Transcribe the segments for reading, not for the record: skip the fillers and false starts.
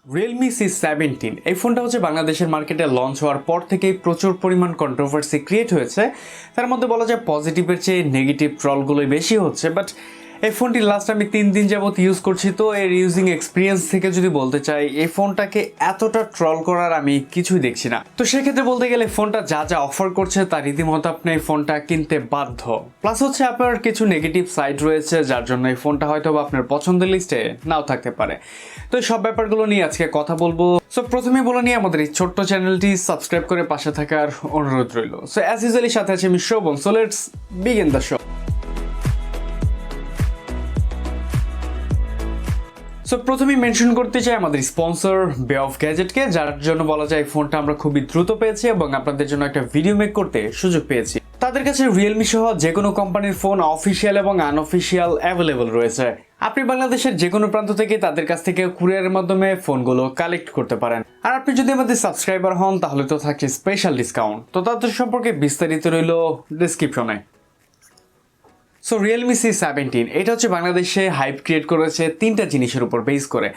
Realme C17 এই ফোনটা হচ্ছে বাংলাদেশের মার্কেটে লঞ্চ হওয়ার পর থেকেই প্রচুর পরিমাণ কন্ট্রোভার্সি ক্রিয়েট হয়েছে। তার মধ্যে বলা যায় পজিটিভের চেয়ে নেগেটিভ ট্রলগুলোই বেশি হচ্ছে। বাট এই ফোনটি লাস্ট আমি 3 দিন যাবত ইউজ করছি, তো এর ইউজিং এক্সপিরিয়েন্স থেকে যদি বলতে চাই এই ফোনটাকে এতটা ট্রল করার আমি কিছুই দেখছি না। তো সেক্ষেত্রে বলতে গেলে ফোনটা যা যা অফার করছে তার রীতিমতো আপনি এই ফোনটা কিনতে বাধ্য। প্লাস হচ্ছে আপনার কিছু নেগেটিভ সাইড রয়েছে যার জন্য এই ফোনটা হয়তো আপনার পছন্দের লিস্টে নাও থাকতে পারে। তো এই সব ব্যাপারগুলো নিয়ে আজকে কথা বলবো। সো প্রথমে বলে নিয়ে আমাদের এই ছোট্ট চ্যানেলটি সাবস্ক্রাইব করে পাশে থাকার অনুরোধ রইল। সো অ্যাজ ইউজুয়ালি সাথে আছে আমি Shovan. So let's begin the show. So প্রথমেই মেনশন করতে চাই আমাদের স্পন্সর বে অফ গ্যাজেটকে, যার জন্য বলা যায় ফোনটা আমরা খুবই দ্রুত পেয়েছি এবং আপনাদের জন্য একটা ভিডিও মেক করতে সুযোগ পেয়েছি। তাদের কাছে রিয়েলমি সহ যে কোনো কোম্পানির ফোন অফিসিয়াল এবং আনঅফিসিয়াল অ্যাভেলেবল রয়েছে। আপনি বাংলাদেশের যে কোনো প্রান্ত থেকে তাদের কাছ থেকে কুরিয়ারের মাধ্যমে ফোনগুলো কালেক্ট করতে পারেন। আর আপনি যদি আমাদের সাবস্ক্রাইবার হন তাহলে তো থাকছে স্পেশাল ডিসকাউন্ট। তো তাদের সম্পর্কে বিস্তারিত রইল ডিসক্রিপশনে। সো Realme C17 এটা হচ্ছে বাংলাদেশে হাইপ ক্রিয়েট করেছে তিনটা জিনিসের উপর বেস করে।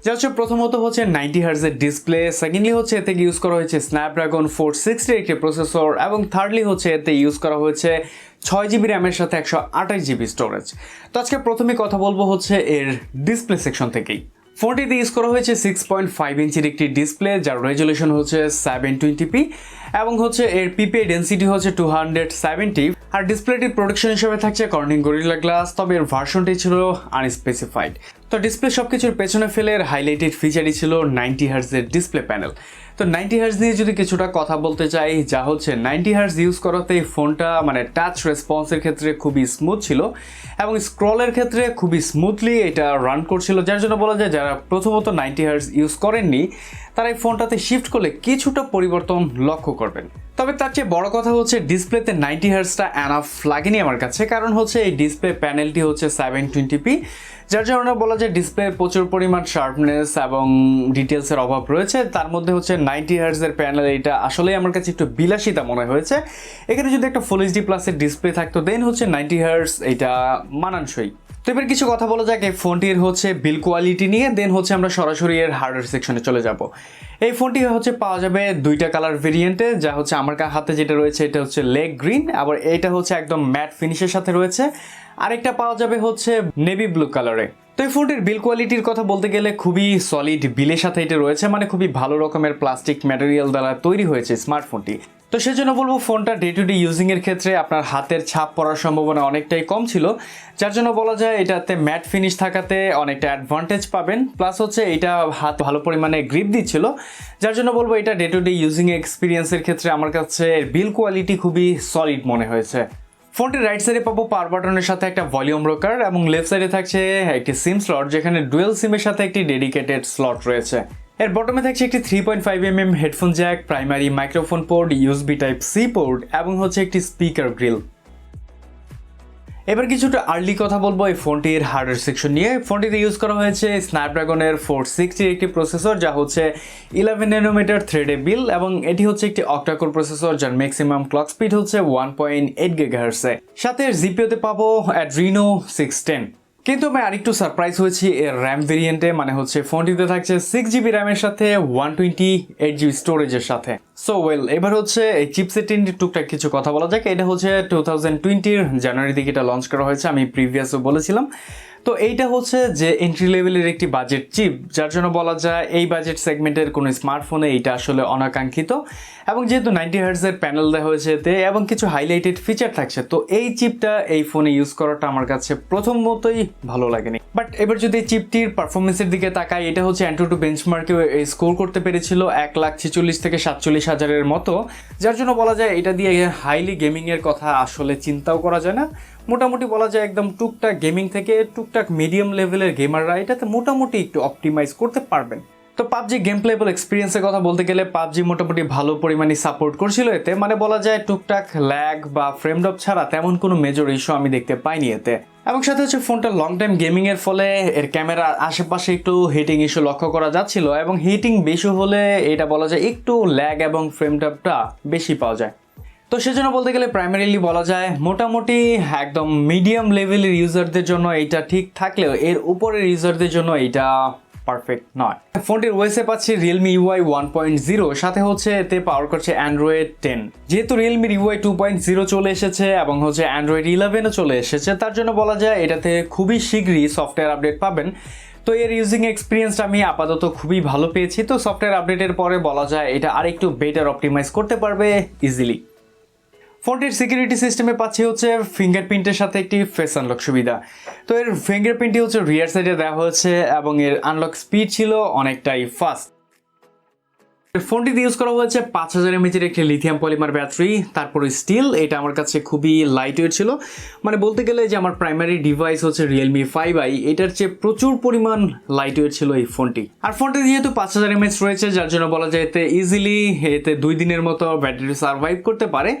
যা হচ্ছে প্রথমত হচ্ছে 90 হার্জের ডিসপ্লে, সেকেন্ডলি হচ্ছে এতে ইউজ করা হয়েছে স্ন্যাপড্রাগন 460 একটি প্রসেসর, এবং থার্ডলি হচ্ছে এতে ইউজ করা হয়েছে 6GB র্যামের সাথে 128GB স্টোরেজ। তো আজকে প্রথমে কথা বলবো হচ্ছে এর ডিসপ্লে সেকশন থেকেই। ফোনটিতে ইউজ করা হয়েছে 6.5 ইঞ্চির একটি ডিসপ্লে, যার রেজুলেশন হচ্ছে 720p এবং হচ্ছে এর পিপিআই ডেন্সিটি হচ্ছে 270। আর ডিসপ্লেটির প্রোডাকশন হিসেবে থাকছে কর্নিং গরিলা গ্লাস, তবে এর ভার্সনটি ছিল আনস্পেসিফাইড। তো ডিসপ্লে সবকিছুর পেছনে ফেলে এর হাইলাইটেড ফিচারই ছিল 90 হার্জের ডিসপ্লে প্যানেল। তো 90 হার্জ নিয়ে যদি কিছুটা কথা বলতে চাই, যা হচ্ছে 90 হার্জ ইউজ করাতে ফোনটা মানে টাচ রেসপন্সের ক্ষেত্রে খুবই স্মুথ ছিল এবং স্ক্রলের ক্ষেত্রে খুবই স্মুথলি এটা রান করছিল, যার জন্য বলা যায় যারা প্রথমত 90 হার্জ ইউজ করেননি তারা এই ফোনটাতে শিফট করলে কিছুটা পরিবর্তন লক্ষ্য করবেন। তবে তার চেয়ে বড় কথা হচ্ছে ডিসপ্লেতে 90 হার্জটা এনাফ লাগেনি আমার কাছে, কারণ হচ্ছে এই ডিসপ্লে প্যানেলটি হচ্ছে 720p, যার জন্য বলা যায় ডিসপ্লে প্রচুর পরিমাণ শার্পনেস এবং ডিটেলসের অভাব রয়েছে। তার মধ্যে হচ্ছে 90 হার্জের প্যানেল, এটা আসলেই আমার কাছে একটু বিলাসিতা মনে হয়েছে। এখানে যদি একটা ফুল এইচডি প্লাসের ডিসপ্লে থাকতো দেন হচ্ছে 90 হার্জ এটা মানানসই। তো এবার কিছু কথা বলা যাক এই ফোনটির হচ্ছে বিল কোয়ালিটি নিয়ে, দেন হচ্ছে আমরা সরাসরি এর হার্ডওয়্যার সেকশনে চলে যাব। এই ফোনটি হচ্ছে পাওয়া যাবে দুইটা কালার ভেরিয়েন্টে, যা হচ্ছে আমার হাতে যেটা রয়েছে এটা হচ্ছে লেগ গ্রিন, আবার এটা হচ্ছে একদম ম্যাট ফিনিশের সাথে রয়েছে। আরেকটা পাওয়া যাবে হচ্ছে নেভি ব্লু কালারে। তো এই ফোনটির বিল কোয়ালিটির কথা বলতে গেলে খুবই সলিড বিলের সাথে এটা রয়েছে, মানে খুবই ভালো রকমের প্লাস্টিক ম্যাটেরিয়াল দ্বারা তৈরি হয়েছে স্মার্টফোনটি। তো সেজন্য বলবো ফোনটা ডে টু ডে ইউজিংয়ের ক্ষেত্রে আপনার হাতের ছাপ পড়ার সম্ভাবনা অনেকটাই কম ছিল, যার জন্য বলা যায় এটাতে ম্যাট ফিনিশ থাকাতে অনেকটা অ্যাডভান্টেজ পাবেন। প্লাস হচ্ছে এটা হাত ভালো পরিমাণে গ্রিপ দিচ্ছিল, যার জন্য বলবো এটা ডে টু ডে ইউজিং এক্সপিরিয়েন্সের ক্ষেত্রে আমার কাছে বিল কোয়ালিটি খুবই সলিড মনে হয়েছে। ফোনটির রাইট সাইডে পাবো পাওয়ার বাটনের সাথে একটা ভলিউম রকার এবং লেফট সাইডে থাকছে একটি সিম স্লট, যেখানে ডুয়েল সিমের সাথে একটি ডেডিকেটেড স্লট রয়েছে। এর বটমে থাকছে একটি 3.5mm headphone jack, primary microphone port, USB type C port এবং হচ্ছে একটি স্পিকার গ্রিল। এবার কিছুটা আর্লি কথা বলবো এই ফোনটির হার্ডওয়্যার সেকশন নিয়ে। ফোনটিতে ইউজ করা হয়েছে স্ন্যাপড্রাগনের 460 একটি প্রসেসর, যা হচ্ছে 11 ন্যানোমিটার থ্রেডে বিল, এবং এটি হচ্ছে একটি অক্টাকোর প্রসেসর যার ম্যাক্সিমাম ক্লক স্পিড হচ্ছে 1.8 গিগাহার্টজে। সাথে জিপিওতে পাবো অ্যাড্রিনো 610। কিন্তু আমি আরেকটু সারপ্রাইজ হয়েছি এর র্যাম ভেরিয়েন্টে, মানে হচ্ছে ফোনটিতে থাকছে 6GB র্যামের সাথে 128GB স্টোরেজের সাথে। সো ওয়েল, এবার হচ্ছে এই চিপসেট নিয়ে টুকটাক কিছু কথা বলা যাক। এটা হচ্ছে 2020 জানুয়ারি দিকে এটা লঞ্চ করা হয়েছে, আমি প্রিভিয়াসও বলেছিলাম। তো এইটা হচ্ছে যে এন্ট্রি লেভেলের একটি বাজেট চিপ, যার জন্য বলা যায় এই বাজেট সেগমেন্টের কোনো স্মার্টফোনে এইটা আসলে অনাকাঙ্ক্ষিত। এবং যেহেতু 90 হার্টজের প্যানেল দেওয়া হয়েছে এতে এবং কিছু হাইলাইটেড ফিচার থাকছে, তো এই চিপটা এই ফোনে ইউজ করাটা আমার কাছে প্রথমতই ভালো লাগেনি। বাট এবার যদি এই চিপটির পারফরমেন্সের দিকে তাকাই, এটা হচ্ছে অ্যান্টুটু বেঞ্চমার্কে স্কোর করতে পেরেছিল 1,46,000 থেকে 47,000-এর মতো, যার জন্য বলা যায় এটা দিয়ে হাইলি গেমিংয়ের কথা আসলে চিন্তাও করা যায় না। মোটামুটি বলা যায় একদম টুকটাক গেমিং থেকে টুকটাক মিডিয়াম লেভেলের গেমাররা এটাতে মোটামুটি একটু অপটিমাইজ করতে পারবেন। তো পাবজি গেম প্লেবল এক্সপিরিয়েন্সের কথা বলতে গেলে পাবজি মোটামুটি ভালো পরিমাণে সাপোর্ট করছিল এতে, মানে বলা যায় টুকটাক ল্যাগ বা ফ্রেম ড্রপ ছাড়া তেমন কোনো মেজর ইস্যু আমি দেখতে পাইনি এতে। এবং সাথে হচ্ছে ফোনটা লং টাইম গেমিং এর ফলে এর ক্যামেরার আশেপাশে একটু হিটিং ইস্যু লক্ষ্য করা যাচ্ছিল, এবং হিটিং বেশি হলে এটা বলা যায় একটু ল্যাগ এবং ফ্রেম ড্রপটা বেশি পাওয়া যায়। তো সেজন্য বলতে গেলে প্রাইমারিলি বলা যায় মোটামুটি একদম মিডিয়াম লেভেলের ইউজারদের জন্য এইটা ঠিক থাকলেও এর উপরের ইউজারদের জন্য এইটা পারফেক্ট নয়। ফোনটির ওএসে পাচ্ছি Realme UI 1.0, সাথে হচ্ছে এতে পাওয়ার করছে Android 10। যেহেতু Realme UI 2.0 চলে এসেছে এবং হচ্ছে Android 11ও চলে এসেছে, তার জন্য বলা যায় এটাতে খুবই শীঘ্রই সফটওয়্যার আপডেট পাবেন। তো এর ইউজিং এক্সপিরিয়েন্সটা আমি আপাতত খুবই ভালো পেয়েছি। তো সফটওয়্যার আপডেটের পরে বলা যায় এটা আরেকটু বেটার অপটিমাইজ করতে পারবে ইজিলি। ফোনটির সিকিউরিটি সিস্টেমে পাচ্ছি হচ্ছে ফিঙ্গারপ্রিন্টের সাথে একটি ফেস আনলক সুবিধা। তো এর ফিঙ্গারপ্রিন্টটি হচ্ছে রিয়ার সাইডে দেওয়া হয়েছে এবং এর আনলক স্পিড ছিল অনেকটাই ফাস্ট। ফোনটিতে ইউজ করা হয়েছে 5000 mAh একটি লিথিয়াম পলিমার ব্যাটারি। তারপরে স্টিল এটা আমার কাছে খুবই লাইট ওয়েট ছিল, মানে বলতে গেলে যে আমার প্রাইমারি ডিভাইস হচ্ছে Realme 5i, এটার চেয়ে প্রচুর পরিমাণ লাইট ওয়েট ছিল এই ফোনটি। আর ফোনটি যেহেতু 5000 mAh রয়েছে, যার জন্য বলা যায় এতে ইজিলি 2 দিনের মতো ব্যাটারি সার্ভাইভ করতে পারে।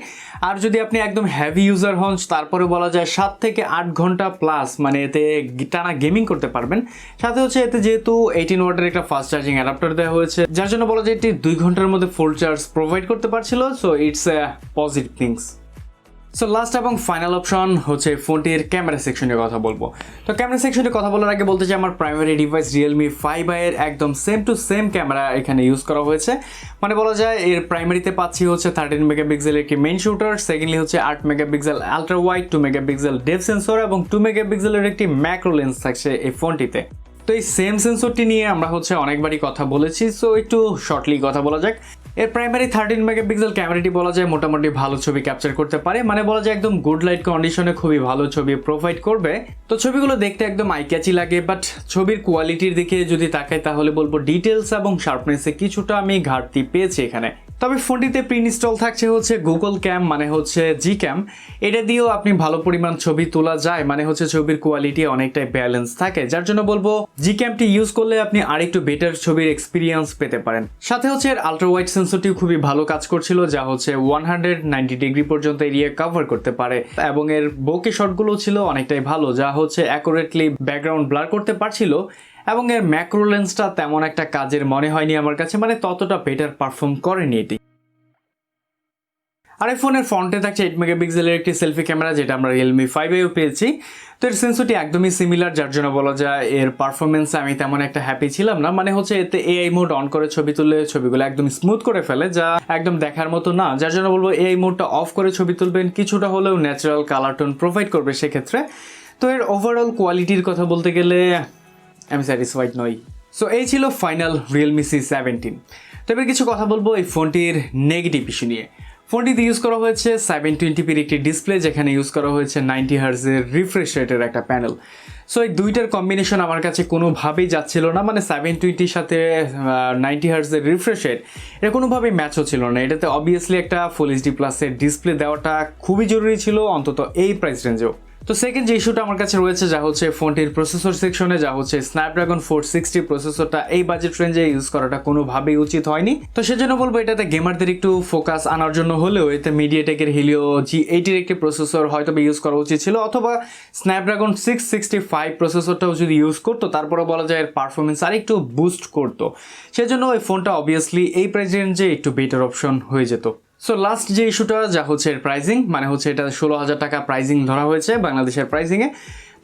আর যদি আপনি একদম হেভি ইউজার হন, তারপরে বলা যায় 7 থেকে 8 ঘন্টা প্লাস মানে এতে টানা গেমিং করতে পারবেন। সাথে হচ্ছে এতে যেহেতু 18 ওয়াটের একটা ফাস্ট চার্জিং অ্যাডাপ্টার দেওয়া হয়েছে, যার জন্য বলা যায় এটি 2 ঘন্টার মধ্যে ফুল চার্জ প্রোভাইড করতে পারছিল। So it's a positive things. So last এবং ফাইনাল অপশন হচ্ছে ফোনটির ক্যামেরা সেকশনের কথা বলবো। তো ক্যামেরা সেকশনের কথা বলার আগে বলতে চাই আমার প্রাইমারি ডিভাইস Realme 5i এর একদম সেম টু সেম ক্যামেরা এখানে ইউজ করা হয়েছে। মানে বলা যায় এর প্রাইমারিতে পাচ্ছি হচ্ছে 13 মেগাপিক্সেলের একটি মেইন শুটার, সেকেন্ডলি হচ্ছে 8 megapixel ultra wide, 2 megapixel depth sensor এবং 2 মেগাপিক্সেলের একটি ম্যাক্রো লেন্স থাকছে এই ফোনটিতে। তো এই সেম সেন্সরটি নিয়ে আমরা হচ্ছে অনেকবারই কথা বলেছি, সো একটু শর্টলি কথা বলা যাক। এর প্রাইমারি 13 মেগাপিক্সেল ক্যামেরাটি বলা যায় মোটামুটি ভালো ছবি ক্যাপচার করতে পারে, মানে বলা যায় একদম গুড লাইট কন্ডিশনে খুবই ভালো ছবি প্রোভাইড করবে। তো ছবিগুলো দেখতে একদম আই ক্যাচি লাগে, বাট ছবির কোয়ালিটির দিকে যদি তাকাই তাহলে বলবো ডিটেলস এবং শার্পনেসে কিছুটা আমি ঘাটতি পেয়েছি এখানে। তবে ফোনটিতে প্রি ইনস্টল থাকছে হচ্ছে গুগল ক্যাম, মানে হচ্ছে জি ক্যাম। এটা দিয়েও আপনি ভালো পরিমাণ ছবি তোলা যায়, মানে হচ্ছে ছবির কোয়ালিটি অনেকটাই ব্যালেন্স থাকে, যার জন্য বলবো জি ক্যামটি ইউজ করলে আপনি আরেকটু বেটার ছবির এক্সপিরিয়েন্স পেতে পারেন। সাথে হচ্ছে এর আলট্রা ওয়াইড সেন্সরটিও খুবই ভালো কাজ করছিল, যা হচ্ছে 190 ডিগ্রি পর্যন্ত এরিয়া কভার করতে পারে এবং এর বোকে শটগুলো ছিল অনেকটাই ভালো, যা হচ্ছে অ্যাকুরেটলি ব্যাকগ্রাউন্ড ব্লার করতে পারছিল। এবং এর ম্যাক্রো লেন্সটা তেমন একটা কাজের মনে হয়নি আমার কাছে, মানে ততটা বেটার পারফর্ম করেনি এটি। আর এই ফোনের ফ্রন্টে থাকছে 8 মেগাপিক্সেলের একটি সেলফি ক্যামেরা, যেটা আমরা Realme 5iও পেয়েছি। তো এর সেন্সরটি একদমই সিমিলার, যার জন্য বলা যায় এর পারফরমেন্সে আমি তেমন একটা হ্যাপি ছিলাম না। মানে হচ্ছে এতে এআই মোড অন করে ছবি তুললে ছবিগুলো একদম স্মুথ করে ফেলে, যা একদম দেখার মতো না, যার জন্য বলবো এআই মোডটা অফ করে ছবি তুলবেন, কিছুটা হলেও ন্যাচারাল কালার টোন প্রোভাইড করবে সেক্ষেত্রে। তো এর ওভারঅল কোয়ালিটির কথা বলতে গেলে আমি স্যাটিসফাইড নই। সো এই ছিল ফাইনাল Realme C17। তবে কিছু কথা বলবো এই ফোনটির নেগেটিভ ইস্যু নিয়ে। ফোনটিতে ইউজ করা হয়েছে 720p একটি ডিসপ্লে, যেখানে ইউজ করা হয়েছে 90 হার্জের রিফ্রেশ রেটের একটা প্যানেল। সো এই দুইটার কম্বিনেশন আমার কাছে কোনোভাবেই যাচ্ছিল না, মানে 720-র সাথে 90 হার্জের রিফ্রেশ রেট এটা কোনোভাবেই ম্যাচ হচ্ছিল না। এটাতে অবভিয়াসলি একটা ফুল এইচডি প্লাসের ডিসপ্লে দেওয়াটা খুবই জরুরি ছিল, অন্তত এই প্রাইস রেঞ্জেও। তো সেকেন্ড যে ইস্যুটা আমার কাছে রয়েছে, যা হচ্ছে ফোনটির প্রসেসর সেকশনে, যা হচ্ছে স্ন্যাপড্রাগন 460 প্রসেসরটা এই বাজেট রেঞ্জে ইউজ করাটা কোনোভাবেই উচিত হয়নি। তো সেজন্য বলবো এটাতে গেমারদের একটু ফোকাস আনার জন্য হলেও এতে মিডিয়াটেকের হিলিও G80 একটি প্রসেসর হয়তো ইউজ করা উচিত ছিল, অথবা স্ন্যাপড্রাগন 665 প্রসেসরটাও যদি ইউজ করতো, তারপরে বলা যায় এর পারফরমেন্স আর একটু বুস্ট করতো। সেজন্য এই ফোনটা অবভিয়াসলি এই প্রাইস রেঞ্জে একটু বেটার অপশন হয়ে যেত। সো লাস্ট যে ইস্যুটা, যা হচ্ছে এর প্রাইজিং, মানে হচ্ছে এটা 16,000 টাকা প্রাইজিং ধরা হয়েছে বাংলাদেশের প্রাইজিংয়ে।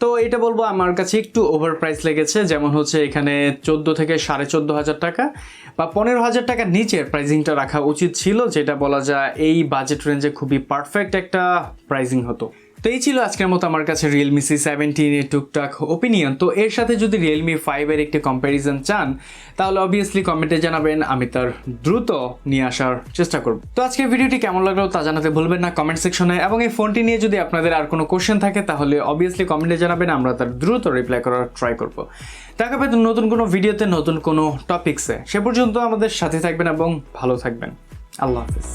তো এটা বলবো আমার কাছে একটু ওভার প্রাইস লেগেছে, যেমন হচ্ছে এখানে 14 থেকে 14,500 টাকা বা 15,000 টাকার নিচের প্রাইজিংটা রাখা উচিত ছিল, যেটা বলা যায় এই বাজেট রেঞ্জে খুবই পারফেক্ট একটা প্রাইজিং হতো। তো এই ছিল আজকের মতো আমার কাছে Realme C17 এর টুকটাক ওপিনিয়ন। তো এর সাথে যদি Realme 5 এর একটি কম্প্যারিজন চান, তাহলে অবভিয়াসলি কমেন্টে জানাবেন, আমি তার দ্রুত নিয়ে আসার চেষ্টা করব। তো আজকের ভিডিওটি কেমন লাগলো তা জানাতে ভুলবেন না কমেন্ট সেকশনে, এবং এই ফোনটি নিয়ে যদি আপনাদের আর কোনো কোশ্চেন থাকে তাহলে অবভিয়াসলি কমেন্টে জানাবেন, আমরা তার দ্রুত রিপ্লাই করার ট্রাই করব। দেখা হবে নতুন কোনো ভিডিওতে নতুন কোনো টপিকসে। সে পর্যন্ত আমাদের সাথে থাকবেন এবং ভালো থাকবেন। আল্লাহ হাফিজ।